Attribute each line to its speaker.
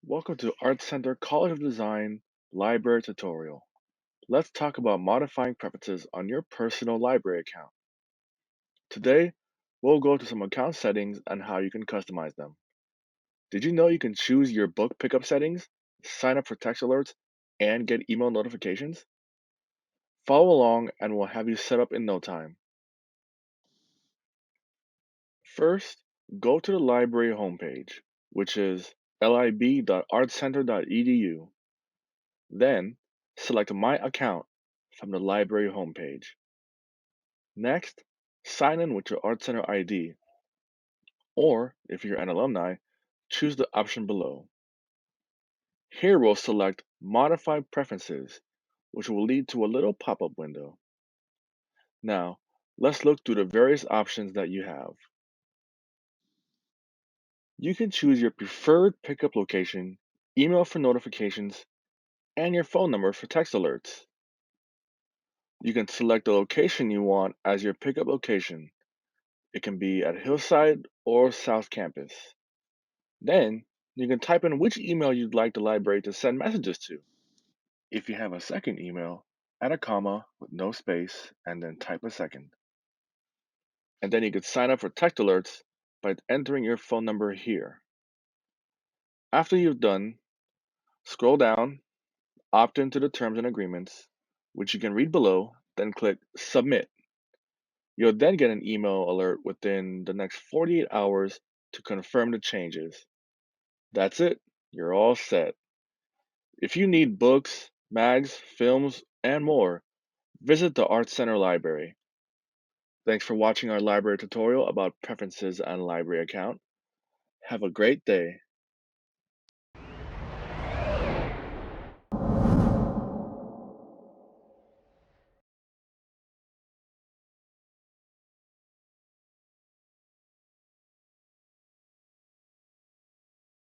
Speaker 1: Welcome to ArtCenter College of Design Library Tutorial. Let's talk about modifying preferences on your personal library account. Today, we'll go to some account settings and how you can customize them. Did you know you can choose your book pickup settings, sign up for text alerts, and get email notifications? Follow along and we'll have you set up in no time. First, go to the library homepage, which is lib.artcenter.edu. Then, select My Account from the library homepage. Next, sign in with your ArtCenter ID, or if you're an alumni, choose the option below. Here we'll select Modify Preferences, which will lead to a little pop-up window. Now, let's look through the various options that you have. You can choose your preferred pickup location, email for notifications, and your phone number for text alerts. You can select the location you want as your pickup location. It can be at Hillside or South Campus. Then, you can type in which email you'd like the library to send messages to. If you have a second email, add a comma with no space and then type a second. And then you could sign up for text alerts by entering your phone number here. After you've done, scroll down, opt into the terms and agreements, which you can read below, then click Submit. You'll then get an email alert within the next 48 hours to confirm the changes. That's it, you're all set. If you need books, mags, films, and more, visit the Art Center Library. Thanks for watching our library tutorial about preferences and library account. Have a great day.